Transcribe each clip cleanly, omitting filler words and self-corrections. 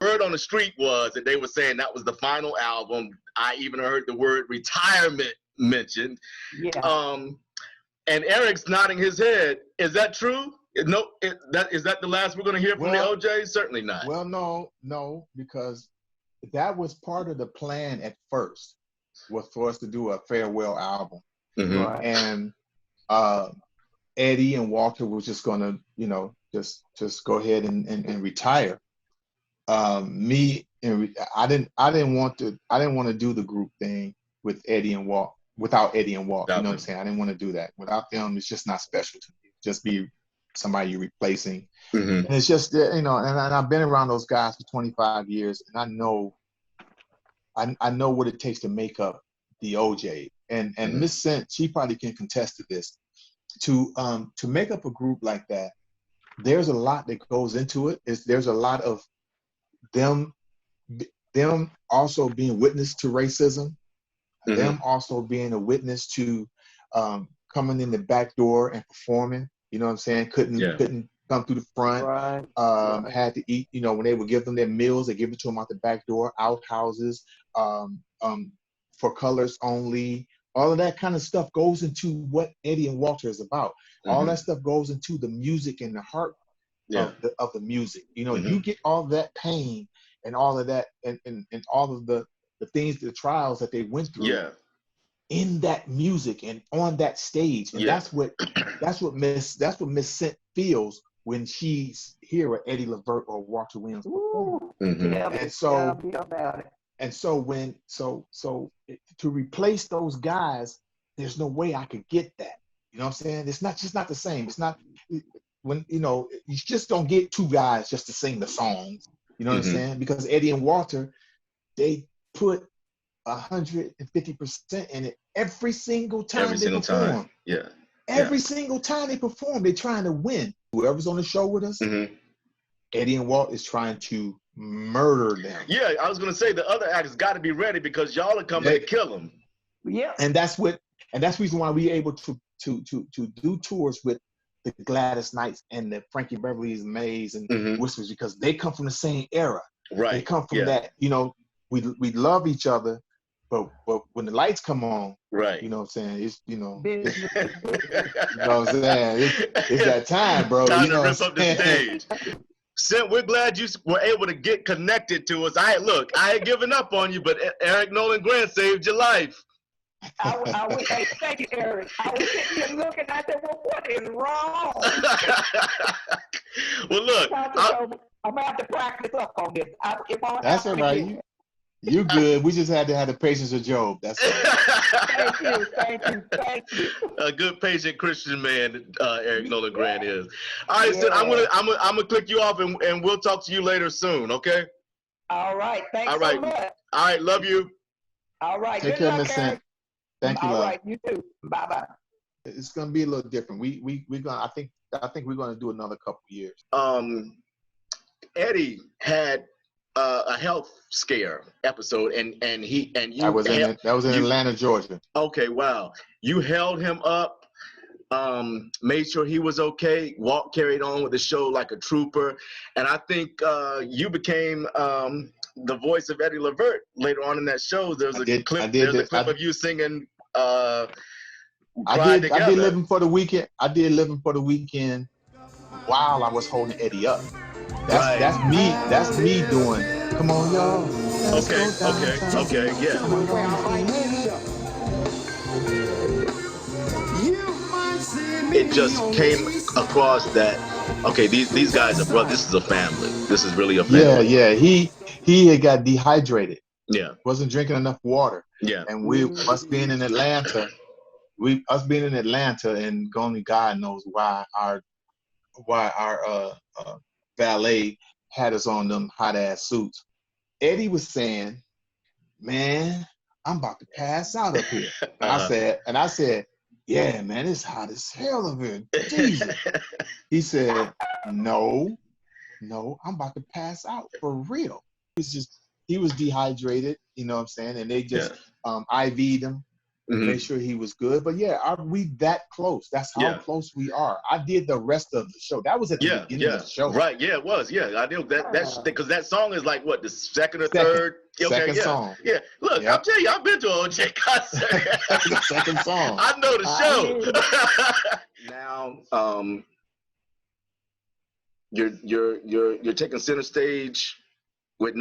word on the street was that they were saying that was the final album. I even heard the word retirement mentioned. Yeah. And Eric's nodding his head. Is that true? No, is that the last we're going to hear from the OJays? Certainly not. Well, no, because that was part of the plan at first, was for us to do a farewell album. Mm-hmm. Right. And Eddie and Walter was just going to, just go ahead and retire. I didn't want to do the group thing with Eddie and Walt, without Eddie and Walt. You know what I'm saying? I didn't want to do that. Without them, it's just not special to me. Just be somebody you're replacing. Mm-hmm. And it's just, and I've been around those guys for 25 years, and I know what it takes to make up the OJ. And Mm-hmm. Miss Scent, she probably can contest to this. To make up a group like that, there's a lot that goes into it. There's a lot of them also being witness to racism, Mm-hmm. them also being a witness to coming in the back door and performing. You know what I'm saying? Couldn't come through the front. Right. Had to eat. When they would give them their meals, they give it to them out the back door. Outhouses, for colors only. All of that kind of stuff goes into what Eddie and Walter is about. Mm-hmm. All that stuff goes into the music and the heart of the music. Mm-hmm. You get all that pain and all of that and all of the things, the trials that they went through in that music and on that stage. And that's what Miss Scent feels when she's here with Eddie Levert or Walter Williams. Mm-hmm. And so to replace those guys, there's no way I could get that. You know what I'm saying? It's not the same. It's not when you just don't get two guys just to sing the songs. You know what I'm saying? Because Eddie and Walter, they put 150% in it every single time they perform. Every single time they perform, they're trying to win. Whoever's on the show with us, Eddie and Walt is trying to murder them. Yeah, I was gonna say the other actors got to be ready because y'all are coming to kill them. Yeah, and that's the reason why we're able to do tours with the Gladys Knights and the Frankie Beverly Mays and Whispers, because they come from the same era. Right. They come from that. We love each other, but when the lights come on, right. You know what I'm saying? It's you know what I'm saying? It's that time, bro. Time to rip up the stage. Scent, we're glad you were able to get connected to us. I had given up on you, but Eric Nolan Grant saved your life. Hey, thank you, Eric. I was sitting here looking, I said, well, what is wrong? Well, look. I'm going to have to practice up on this. That's all right. You good. We just had to have the patience of Job. That's it. Thank you. A good, patient Christian man, Eric Nolan Grant is. All right, so I'm gonna click you off, and we'll talk to you later soon. Okay. All right. Thanks so much. All right. Love you. All right. Take care, Miss Scent. Thank you, love. All right. You too. Bye bye. It's gonna be a little different. We're gonna. I think we're gonna do another couple years. Eddie had a health scare episode, and you that was in Atlanta, Georgia. Okay, wow. You held him up, made sure he was okay. Walt carried on with the show like a trooper, and I think you became the voice of Eddie Levert later on in that show. There's a clip of you singing. I did Living for the Weekend. I did Living for the Weekend while I was holding Eddie up. That's me doing. Come on, y'all. Okay, yeah. It just came across that these guys are brothers. This is a family. This is really a family. Yeah. He had got dehydrated. Yeah. Wasn't drinking enough water. Yeah. And us being in Atlanta, and only God knows why our valet had us on them hot ass suits. Eddie was saying, "Man, I'm about to pass out up here." And I said, "Yeah, man, it's hot as hell up here." Jesus. He said, No, I'm about to pass out for real. He was dehydrated, you know what I'm saying? And they just IV'd him. make sure he was good. But yeah, we that close. That's how close we are. I did the rest of the show. That was at the beginning of the show. Right. Yeah, it was. Yeah, I knew that. That's because that song is like what, the second or Second. third? Okay, Second song. Yeah. Look, I'll tell you, I've been to an OJ concert. The second song. I know the show. Now, you're taking center stage with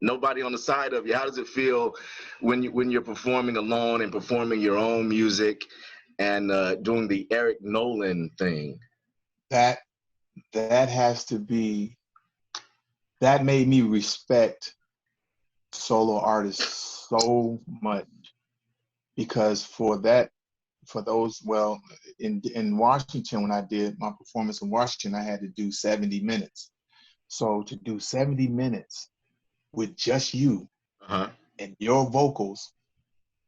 nobody on the side of you. How does it feel when you're performing alone and performing your own music and doing the Eric Nolan thing? That has to be. That made me respect solo artists so much, because in Washington, when I did my performance in Washington, I had to do 70 minutes. So to do 70 minutes with just you and your vocals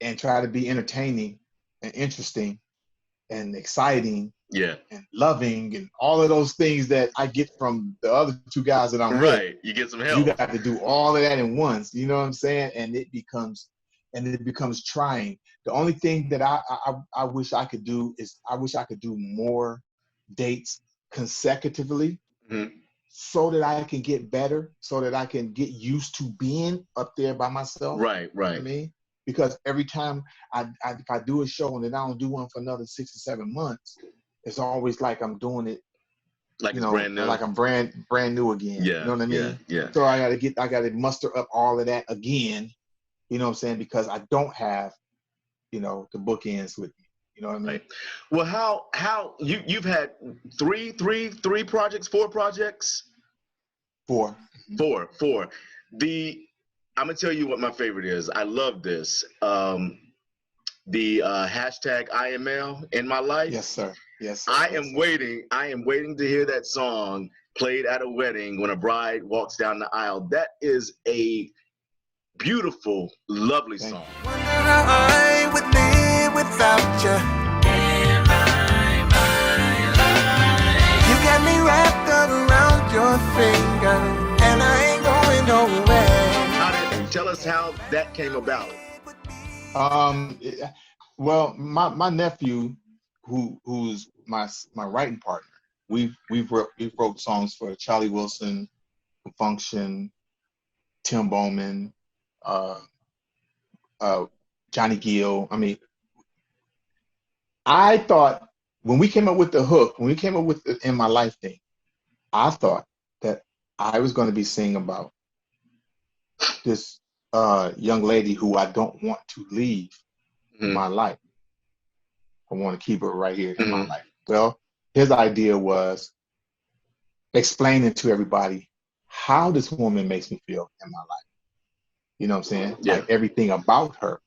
and try to be entertaining and interesting and exciting and loving and all of those things that I get from the other two guys that I'm with. You get some help. You got to do all of that in once. You know what I'm saying? And it becomes trying. The only thing that I wish I could do is I wish I could do more dates consecutively so that I can get better, so that I can get used to being up there by myself. Right. You know what I mean? Because every time if I do a show and then I don't do one for another 6 or 7 months, it's always like I'm doing it like it's brand new. Like I'm brand new again. Yeah. You know what I mean? Yeah. So I gotta muster up all of that again. You know what I'm saying? Because I don't have, the bookends with me. You know what I mean? Right. Well, how you've had three projects, 4 projects? 4. 4. I'm gonna tell you what my favorite is. I love this. The hashtag IML in my life. Yes, sir. I am waiting to hear that song played at a wedding when a bride walks down the aisle. That is a beautiful, lovely song. Wonder how I would live without you. In my life. You got me wrapped around your finger, and I ain't going nowhere. Tell us how that came about. Well, my nephew, who's my writing partner, we wrote songs for Charlie Wilson, Function, Tim Bowman, Johnny Gill. I mean, I thought when we came up with the hook, when we came up with the In My Life thing, I thought that I was going to be singing about this young lady who I don't want to leave my life. I want to keep her right here in my life. Well, his idea was explaining to everybody how this woman makes me feel in my life. You know what I'm saying? Yeah. Like everything about her,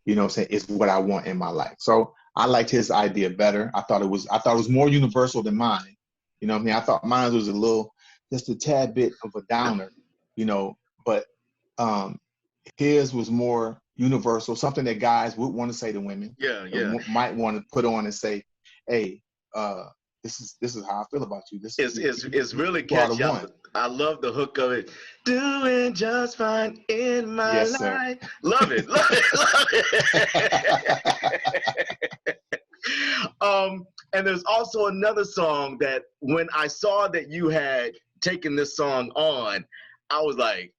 you know what I'm saying, is what I want in my life. So I liked his idea better. I thought it was more universal than mine. You know what I mean? I thought mine was just a tad bit of a downer, but his was more universal, something that guys would want to say to women. Yeah. Might want to put on and say, hey, this is how I feel about you. It's really catchy. I love the hook of it. Doing just fine in my life. Sir. Love it. And there's also another song that when I saw that you had taken this song on, I was like,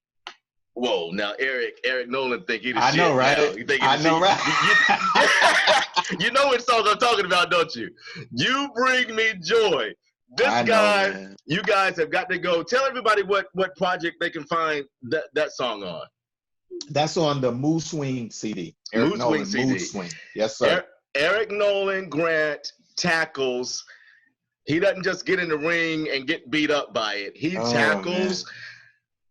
whoa, now Eric Nolan think he the shit. I know, right? I know, right? You know what song I'm talking about, don't you? You Bring Me Joy. You guys have got to go. Tell everybody what project they can find that song on. That's on the Mood Swing CD. Mood Swing CD. Mood Swing. Yes, sir. Eric Nolan Grant tackles. He doesn't just get in the ring and get beat up by it. He tackles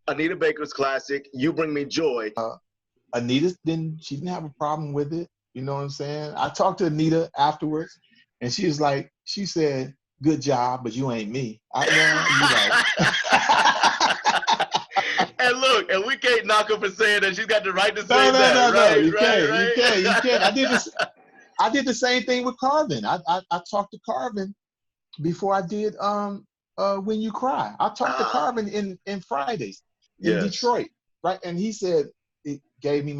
Anita Baker's classic, You Bring Me Joy. Anita didn't have a problem with it. You know what I'm saying? I talked to Anita afterwards, and she said, good job, but you ain't me. And look, and we can't knock her for saying that. She's got the right to say that. No. You can't. I did the same thing with Carvin. I talked to Carvin before I did When You Cry. I talked to Carvin in Fridays in Detroit, right? And he said, it gave me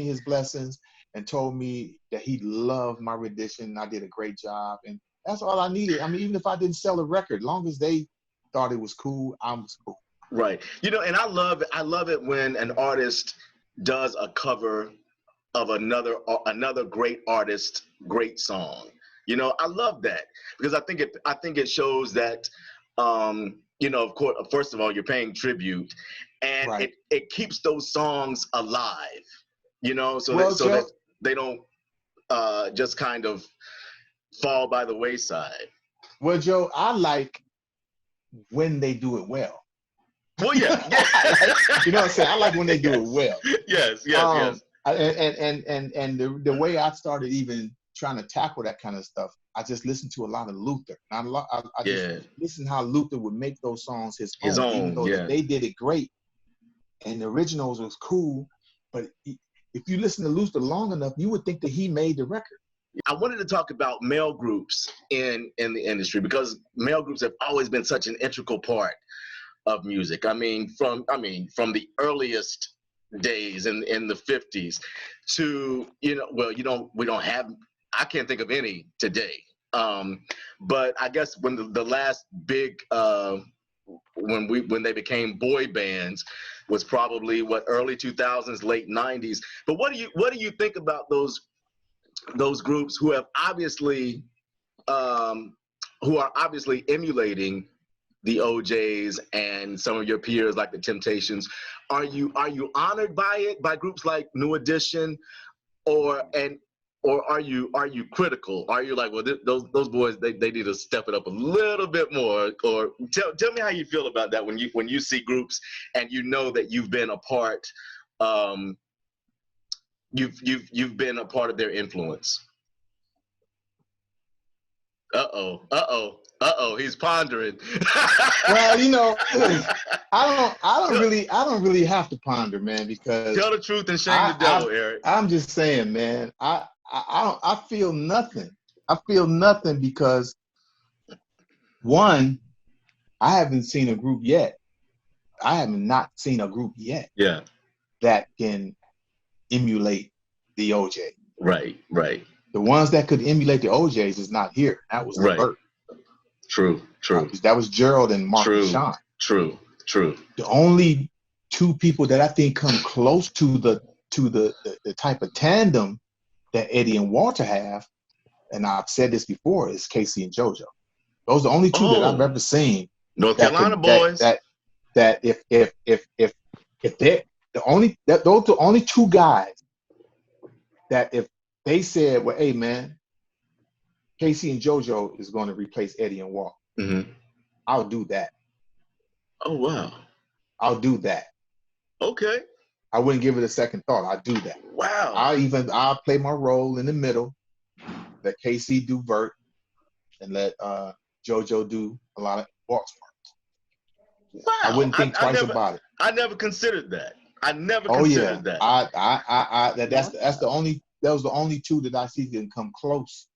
his blessings, and told me that he loved my rendition. I did a great job, and that's all I needed. I mean, even if I didn't sell a record, long as they thought it was cool, I was cool. Right. You know, and I love it when an artist does a cover of another great artist, great song. You know, I love that because I think it shows that you know, of course, first of all, you're paying tribute, and Right. it keeps those songs alive. You know, so that they don't just kind of fall by the wayside. Well, Joe, I like when they do it well. Well, yeah. You know what I'm saying? I like when they do it well. Yes. And the way I started even trying to tackle that kind of stuff, I just listened to a lot of Luther. I just listened how Luther would make those songs his own, even though they did it great. And the originals was cool, but if you listen to Luther long enough, you would think that he made the record. I wanted to talk about male groups in the industry because male groups have always been such an integral part of music. I mean, from the earliest days in the 50s to, you know, well, we don't have, I can't think of any today. But I guess when the last big when they became boy bands was probably early 2000s, late 90s. But what do you think about those groups who have obviously who are obviously emulating the OJays and some of your peers like the Temptations? Are you honored by it, by groups like New Edition, or are you critical? Are you like, well, those boys they need to step it up a little bit more? Or tell me how you feel about that when you see groups and you know that you've been a part you've been a part of their influence. He's pondering. Well, you know, I don't really have to ponder, man, because tell the truth and shame the devil, Eric. I'm just saying, man, I feel nothing. I feel nothing because, one, I haven't seen a group yet. I have not seen a group yet. Yeah. That can emulate the OJ. Right. The ones that could emulate the OJs is not here. That was Burt. True. That was Gerald and Mark and Sean. True. The only two people that I think come close to the type of tandem that Eddie and Walter have, and I've said this before, is Casey and Jojo. Those are the only two that I've ever seen. North Carolina boys. That if they're those are the only two guys that if they said, well, hey man, Casey and Jojo is going to replace Eddie and Walter, I'll do that. Oh wow. I'll do that. Okay. I wouldn't give it a second thought. I'll do that. Wow. I'll play my role in the middle. Let Casey do Burt and let Jojo do a lot of Walt's parts. Wow. I wouldn't think twice about it. I never considered that. I never considered that. That was the only two that I see can come close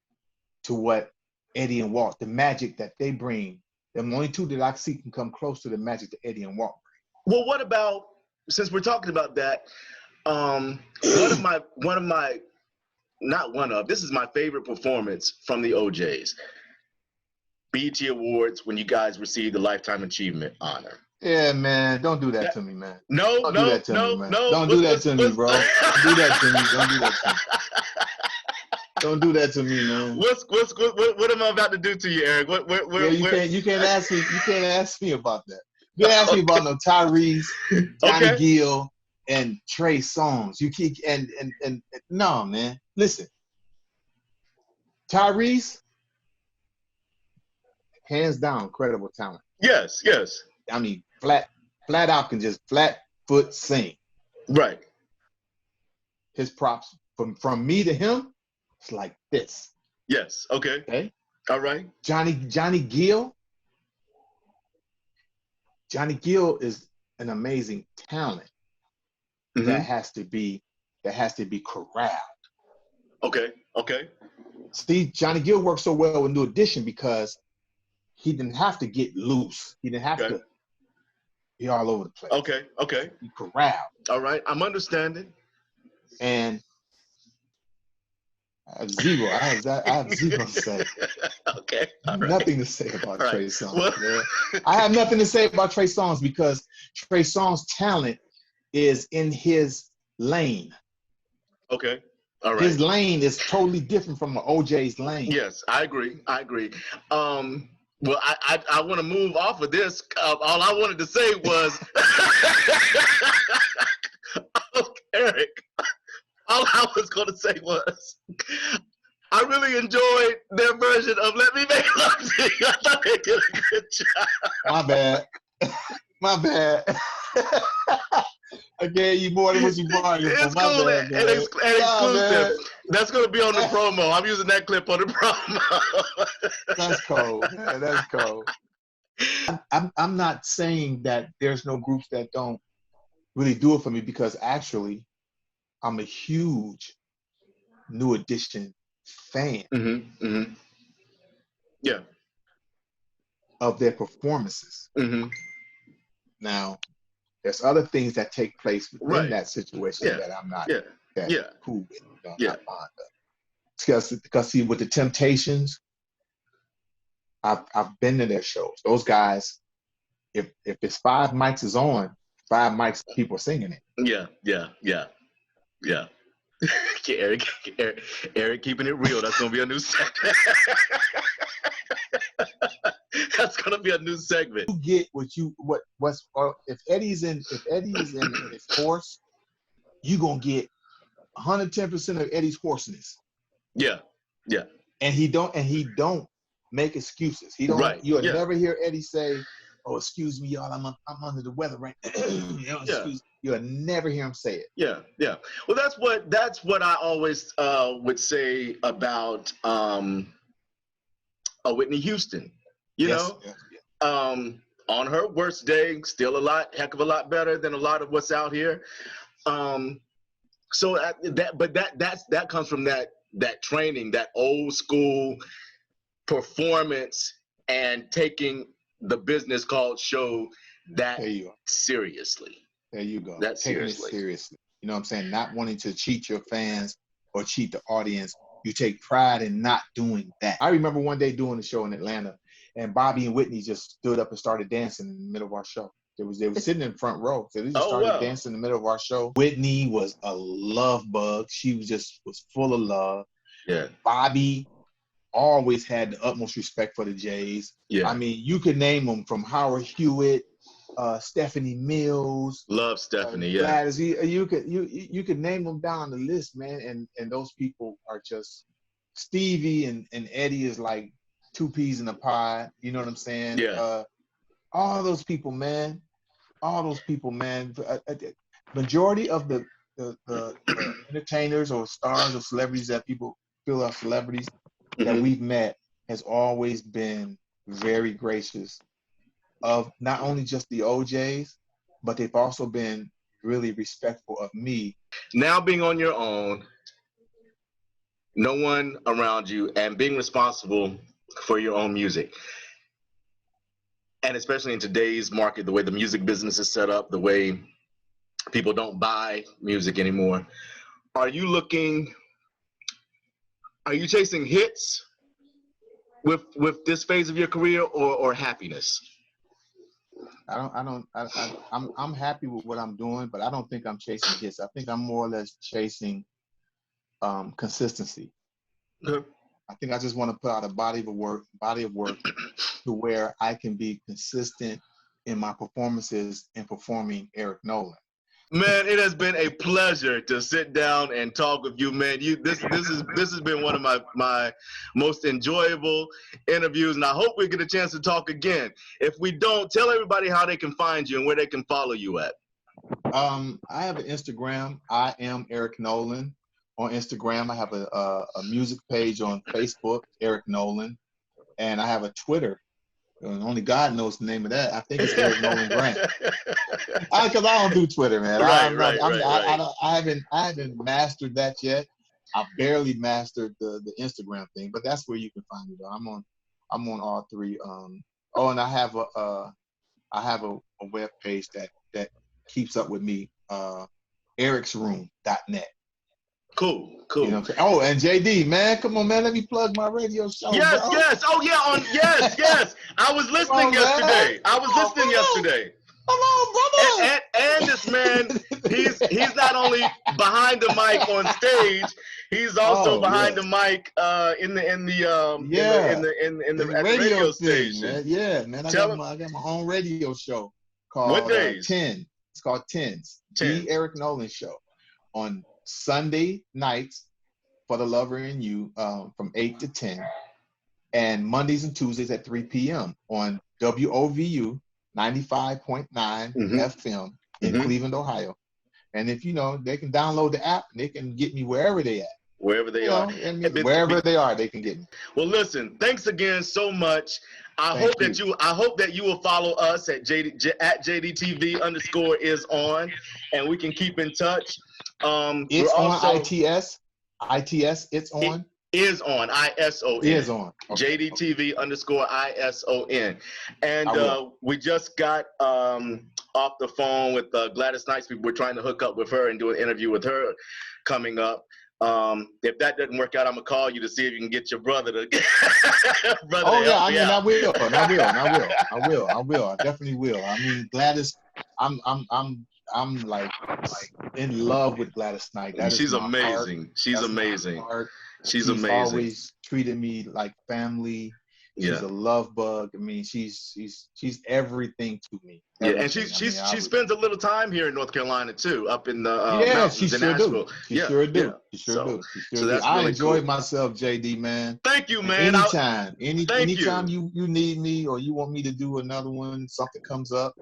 to what Eddie and Walt, the magic that they bring. The only two that I see can come close to the magic that Eddie and Walt bring. Well, what about, since we're talking about that, this is my favorite performance from the OJays. BET Awards, when you guys received the Lifetime Achievement honor. Yeah, man, don't do that to me, man. Don't do that to me, bro. Don't do that to me. Don't do that to me. Don't do that to me, man. What am I about to do to you, Eric? You can't ask me. You can't ask me about that. You can't ask me about no Tyrese, Johnny Gill, and Trey Songz. You keep and no, man. Listen, Tyrese, hands down, incredible talent. Yes. I mean, flat out can just flat foot sing. Right. His props from me to him, it's like this. Yes. Okay. All right. Johnny Gill. Johnny Gill is an amazing talent that has to be corralled. Okay. See, Johnny Gill worked so well with New Edition because he didn't have to get loose. He didn't have to be all over the place. Okay. He corralled. All right. I'm understanding. And I have zero. I have zero to say. Okay. All right. Nothing to say about All right. Trey Songz. Well, Man. I have nothing to say about Trey Songz because Trey Songz' talent is in his lane. okay. All right. His lane is totally different from the OJ's lane. Yes, I agree. I agree. Well, I want to move off of this. All I wanted to say was, Eric. All I was going to say was, I really enjoyed their version of "Let Me Make Love to You." I thought they did a good job. My bad. My bad. I gave you more than what you bargained for. It's My cool bad, man. and exclusive. Man. That's going to be on the promo. I'm using that clip on the promo. That's cold. Man. That's cold. I'm not saying that there's no groups that don't really do it for me because actually I'm a huge New Edition fan Yeah. of their performances. Now, there's other things that take place within that situation that I'm not cool with. I'm not fond of. Because see, with the Temptations, I've been to their shows. Those guys, if it's 5 mics is on, 5 mics, people are singing it. Yeah. Eric, keeping it real. That's gonna be a new segment. That's gonna be a new segment. You get if Eddie's in his horse, you gonna get 110% of Eddie's hoarseness. Yeah. And he don't make excuses. He don't. You'll never hear Eddie say, "Oh, excuse me, y'all, I'm under the weather right now." You'll never hear him say it. Yeah. Well, that's what I always would say about Whitney Houston. You know, on her worst day, still heck of a lot better than a lot of what's out here. So that comes from that training, that old school performance, and taking the business called show that seriously. There you go. That's taking it seriously. You know what I'm saying? Not wanting to cheat your fans or cheat the audience. You take pride in not doing that. I remember one day doing a show in Atlanta, and Bobby and Whitney just stood up and started dancing in the middle of our show. They were sitting in front row. So they just started dancing in the middle of our show. Whitney was a love bug. She was full of love. Yeah. Bobby always had the utmost respect for the Jays. Yeah. I mean, you could name them from Howard Hewitt, Stephanie Mills. Love Stephanie, Gladys. You could name them down the list, man. And those people are just Stevie and Eddie is like 2 peas in a pie. You know what I'm saying? Yeah. All those people, man. Majority of the entertainers or stars or celebrities that people feel are celebrities that we've met has always been very gracious of not only just the OJays, but they've also been really respectful of me. Now being on your own, no one around you, and being responsible for your own music. And especially in today's market, the way the music business is set up, the way people don't buy music anymore. Are you chasing hits with this phase of your career or happiness? I'm happy with what I'm doing, but I don't think I'm chasing hits. I think I'm more or less chasing consistency. Okay. I think I just want to put out a body of work to where I can be consistent in my performances and performing Eric Nolan. Man, it has been a pleasure to sit down and talk with you, man. This has been one of my most enjoyable interviews, and I hope we get a chance to talk again. If we don't, tell everybody how they can find you and where they can follow you at. I have an Instagram. I am Eric Nolan on Instagram. I have a music page on Facebook, Eric Nolan, and I have a Twitter. Only God knows the name of that. I think it's Eric Nolan Grant. Because I don't do Twitter, man. I haven't mastered that yet. I barely mastered the Instagram thing, but that's where you can find me though. I'm on all 3. And I have a web page that keeps up with me, ericsroom.net. Cool. Cool. You know what I'm saying? Oh, and JD, man, come on, man, let me plug my radio show. Yes, bro. yes. Oh yeah, yes. I was listening yesterday. Yesterday. Come on, brother. And this man, he's not only behind the mic on stage, he's also behind the mic in the radio station. Man. Yeah, man. I got my own radio show called 10. It's called 10s. The Eric Nolan Show on Sunday nights for the lover in you from 8 to 10, and Mondays and Tuesdays at 3 p.m. on WOVU 95.9 FM in Cleveland, Ohio. And if they can download the app, and they can get me wherever they at. Wherever they are. Wherever they are, they can get me. Well, listen, thanks again so much. I hope that you will follow us at JDtv _is_on, and we can keep in touch. It's on ITS. It's on. Is on ISON. Is on. Okay. JDtv _ISON. And we just got off the phone with Gladys Knights. We're trying to hook up with her and do an interview with her coming up. If that doesn't work out, I'm gonna call you to see if you can get your brother to. I will. I will. I definitely will. I mean, Gladys, I'm like in love with Gladys Knight. She's amazing. She's amazing. She's amazing. Always treated me like family. She's a love bug. I mean, she's everything to me. Everything. Yeah, and she spends a little time here in North Carolina too, up in the mountains in Nashville. She sure do. I enjoyed myself, JD, man. Thank you, man. Anytime you need me or you want me to do another one, something comes up,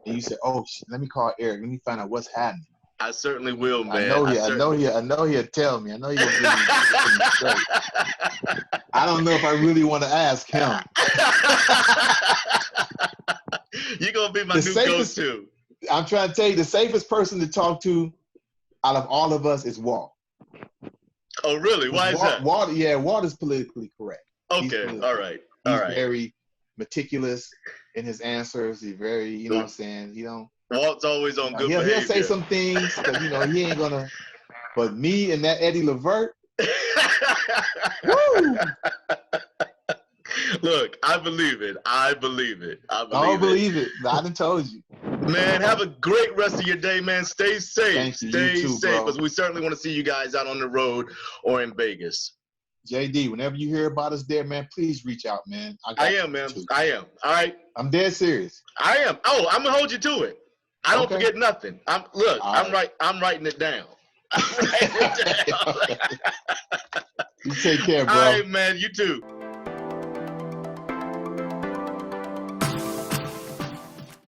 and you say, "Oh, let me call Eric. Let me find out what's happening." I certainly will, man. I know he'll tell me. I know he'll give me straight. I don't know if I really want to ask him. You're going to be my new go-to. I'm trying to tell you, the safest person to talk to out of all of us is Walt. Oh, really? Why is that? Walt is politically correct. Okay, all right. He's very meticulous in his answers. He's very, you know what I'm saying? Walt's always on good behavior. He'll say some things, but he ain't gonna. But me and that Eddie Levert, woo! Look, I believe it. I believe it. I don't believe it. I done told you. Man, have a great rest of your day, man. Stay safe. Thank you. Stay You too, safe, because we certainly want to see you guys out on the road or in Vegas. JD, whenever you hear about us there, man, please reach out, man. I am, man. I am. All right. I'm dead serious. I am. Oh, I'm gonna hold you to it. I don't forget nothing. I'm writing it down. You take care, bro. All right, man. You too.